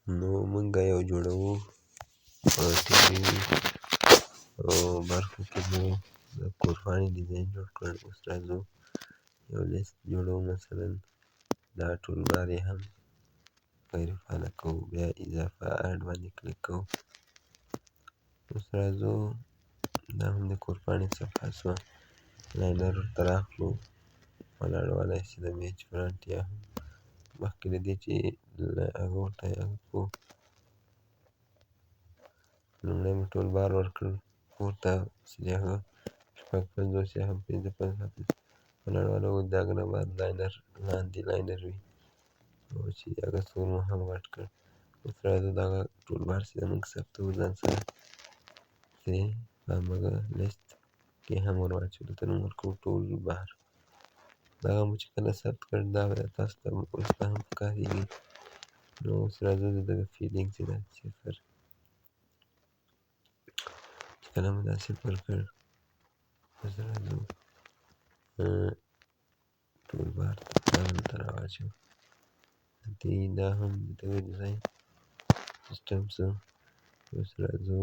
نو مونږه یو جوړوو په ټي وي برخو کې مو د کورپاڼي ډیزاین جوړ کړ. اوس راځو یو لیست جوړوو، مثلا دا ټولبار یې هم غیر فعاله کوو، بیا اضافه اډ باندې کلیک کوو. اوس راځو دا هم د کورپاڼي صفحه شوه، لاینر ورته رااخلو، ولاړوالی چې د پیج فرنټ یا هم مخکې له دې چې له هغه ورته هغه کړو، لومړی مو ټولبار ورکړ پورته چې د هغه ۵۵ یا هم ۵۵ ولاړوالی و، د هغه نه بعد لاینر لاندې لاینر وي او چې هغه سور مو هم غټ کړ. اوس راځو دغه ټولبار چې زموږ ثبتوو ځان سره چې په همغه لیست کې هم ور واچوو. دلته نوم ورکوو ټولبار. دغه مو چې کله ثبت کړ دا به تاسو ته اوس ته هم ښکارېږي. نو اوس راځو د دغه فیلینګ چې دا صفر، چې کله مو دا صفر کړ اوس راځو ټولبار ته دا دلته راواچوو. دا هم د دغه ډیزاین سیسټم څه. اوس راځو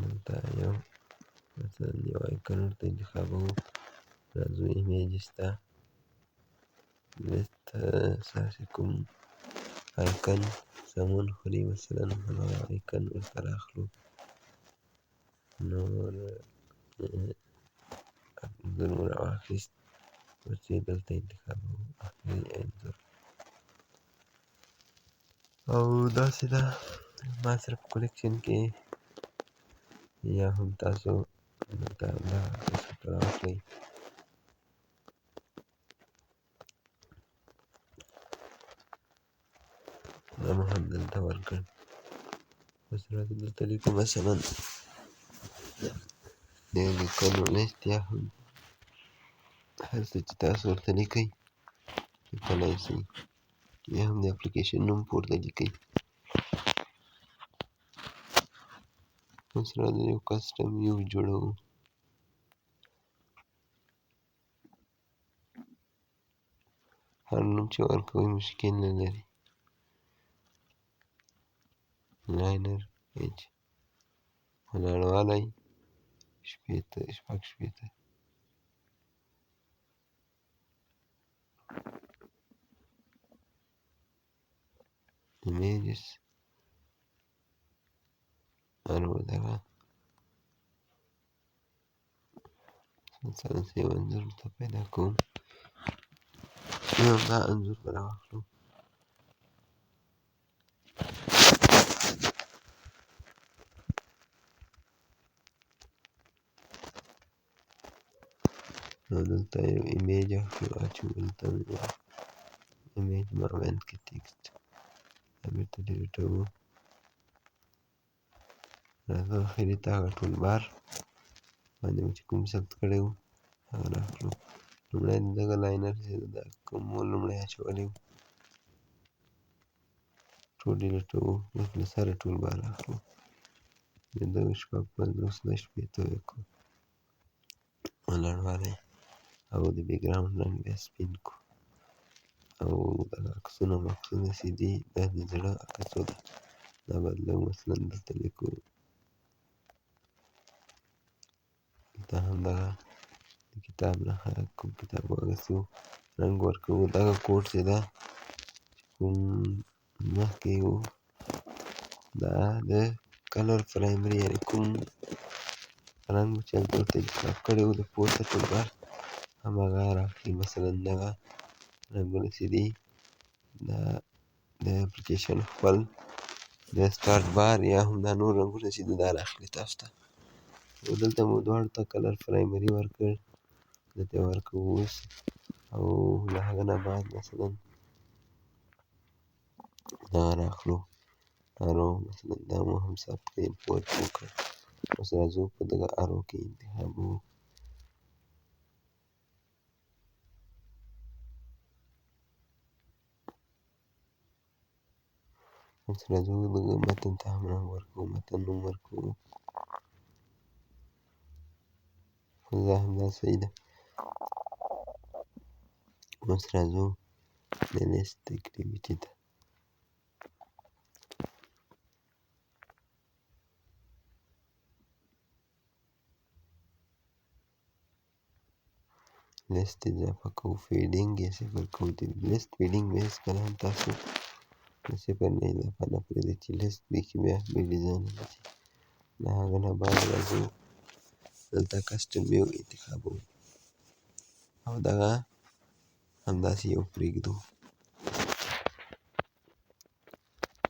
دلته یو مثلا یو آیکن ورته انتخابوو. راځو ایمیجز ته لیست ستاسې کوم آیکن سمون خوري مثلا هغه آیکن ورته رااخلو. نور انځور مو راواخیست، اوس یې دلته انتخابوو آخري انځور. او داسې ده ما سره په کلیکشن کې یا هم تاسو دلته همدغه ورته راواخلئ. دا مو هم دلته ورکړ. اوس راځو دلته لیکو مثلا د لیکنو لیست یا هم هر څه چې تاسو ورته لیکئ لیکلی شئ، یا هم د اپلیکیشن نوم پورته لیکئ. اوس راځو یو کسټم ویو جوړوو. هر نوم چې ورکوئ مشکل نه لري. لاینر پیج ولاړوالی ۶۶ ایمیجز دغه مثلا یو انځور ورته پیدا کوم، یو دا انځور به راواخلو. نو دلته یو ایمیج اچوو، دلته ایمیج مابین کې ټکسټ دا بېرته ډیلیټوو. راځو اخري ته هغه ټولبار باندې مو چې کوم ثبت کړی و هغه رااخلو. لومړی د دغه لاینر چې دا کوم مو لومړی اچولی و ټول ډیلیټوو. اوس له سره ټولبار اخلو، د دغه ۵۵ نه ۶۰ کړو ولاړوالی، او د بیکګراوند رنګ بیا سپین کړو. او دغه عکسونه مکسونه چې دي دا د زړه عکسو ده، دا بدلوو. مثلا دلته لیکو دلته هم دغه د کتاب نښه کوم کتاب هغسې و رنګ ورکوو. دغه کوډ چې ده کوم مخکې و دا د کلر پرایمري یعنې کوم رنګ چې هلته ورته انتخاب کړی و د پورته ټولبار هماغه رااخلي. مثلا دغه رنګونه چې دي دا د اپلیکیشن خپل د سټارټ بار یا هم دا نور رنګونه چې دي دا رااخلي تاسو ته. او دلته مو دواړو ته کلر پرایمري ورکړ، دلته یې ورکوو اوس. او له هغه نه بعد مثلا دغه رااخلو ارو، مثلا دا مو هم ثبت کړئ امپورټ مو کړ. اوس راځو په دغه ارو کې انتخابوو. اوس راځو دغه متن ته هم رنګ ورکوو، متن نوم ورکوو. دا هم دا صحیح ده. اوس راځو د لیست اکټیویټي ته. لیست اضافه کوو. فیډینګ یې صفر کوو. د لیست فیډینګ به هېڅکله هم تاسو د صفر نه اضافه نه پرېږدئ چې لیست بیخي بیا بې ډیزاینه شي. د هغه نه بعد راځو دلته کسټم ویو انتخابوو او دغه همداسې یو پرېږدو.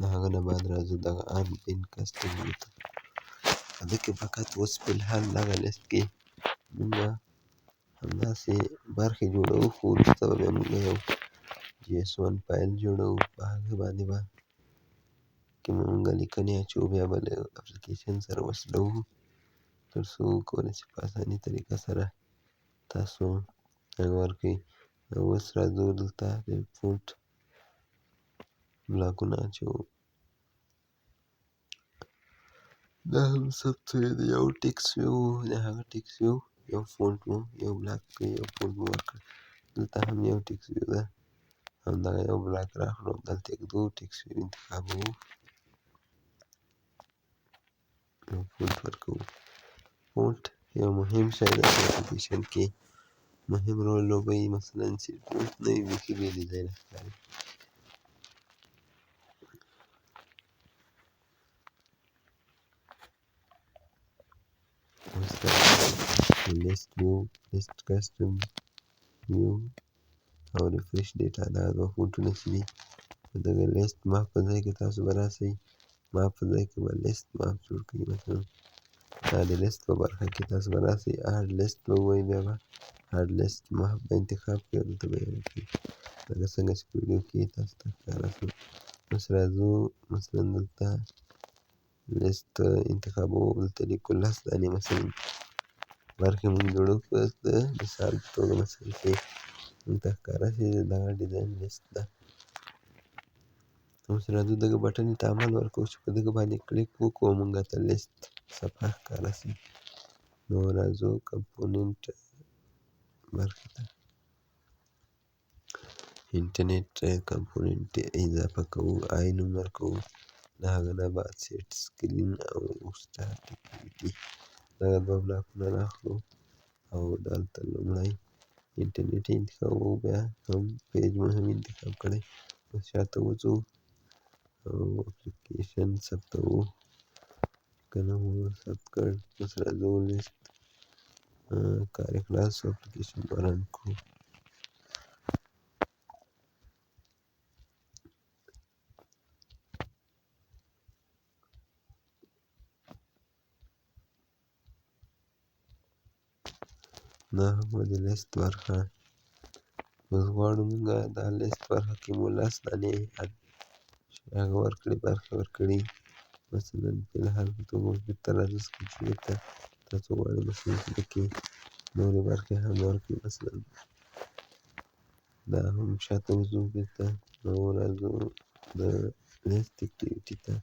د هغه نه بعد راځو دغه ان پین کسټم ویو ته. په ده کې فقط اوس فی الحال دغه لیست کې مونږه همداسې برخې جوړوو، خو وروسته به بیا مونږ یو JS1 فایل جوړوو، په هغې باندې به کې مونږ لیکنې اچوو، بیا به له اپلیکیشن سره وصلوو تر څو وکولی شي په اساني طریقه سره تاسو هغه ورکړئ. اوس راځو دلته د فونټ بلاکونه اچوو. دا هم ثبت شوي دي. یو ټکس ویو د هغه ټکس ویو یو فونټ مو یو بلاک یو فونټ مو ورکړ. دلته هم یو ټکس ویو ده، همدغه یو بلاک راکړو، دلته یې ټکس ویو انتخابوو، یو فونټ ورکوو. فونټ یو مهم شی دی په اپلیکیشن کې، مهم رول لوبوي. مثلا چې فونټ نه وي بیخي بې ډیزاینه ښکاري. اوس راځو لیست ویو، لیست کسټم ویو او ریفریش ډیټا. دا دوه فونټونه چې دي په دغه لیست ماپ په ځای کې تاسو به راسئ، ماپ په ځای کې به لیست ماپ جوړ کړئ. مثلا دا د لیست په برخه کې تاسو به راسئ، اډ لیست به ووایئ، بیا به اډ لیست ماپ به انتخاب کړئ او دلته به یې وکړئ لکه څنګه چې په ویډیو کې تاسو ته ښکاره شول. اوس راځو مثلا دلته لیست انتخابوو، دلته لیکو 10 دانې مثلا برخې مونږ جوړوو. د مثال په توګه مثلا چې مونږ ته ښکاره شي دغه ډیزاین لیست ده. اوس راځو دغه بټنې ته عمل ورکوو چې په دغه باندې کلیک وکړو مونږ ته لیست صفحه ښکاره شي. نو راځو کمپوننټ برخې ته، انټرنیټ کمپوننټ اضافه کوو، آی نوم ورکوو. د هغه نه بعد سیټ سکرین او سټارټ اکټیویټي دغه دوه بلاکونه راخلو او دلته لومړی انټرنیټ انتخابوو، بیا هم پیج مو هم انتخاب کړی. اوس شاته وځو او اپلیکیشن ثبتوو، لیکنه مو ثبت کړ. اوس راځو لیست کار خلاص شو، اپلیکیشن به رن کړو. دا هم د لیست برخه. اوس غواړو مونږه دا لیست برخه کې مو 10 دانې هغه ورکړي، برخې ورکړي. مثلا فی الحال په توګه بیرته راځو سکرین ته، تاسو غواړئ مثلا چې پکې نورې برخې هم ورکړي. مثلا دا هم شاته وځو بیرته او راځو د لیست اکټیویټي ته.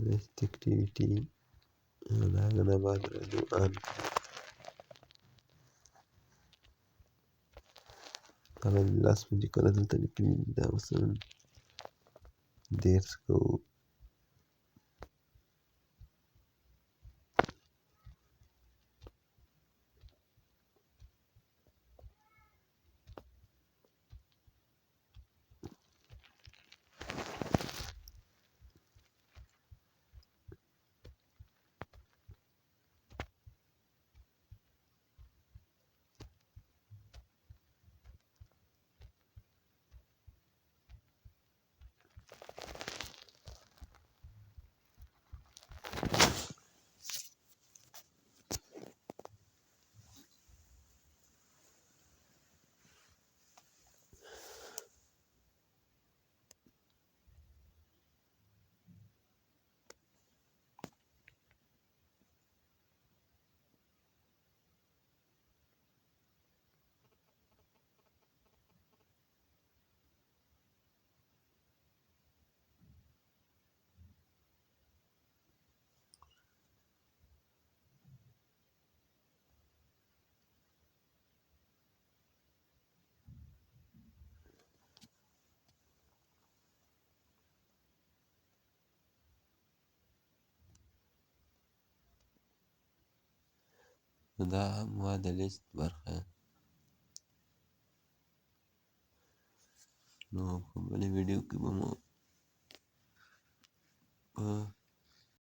لیست اکټیویټي د هغه نه بعد راځو آن. هغه 10 مو چې کله دلته لیکلي دي دا مثلا 10 کوو. دا هم د لیست برخه. نو په بلې ویډیو کې به مو په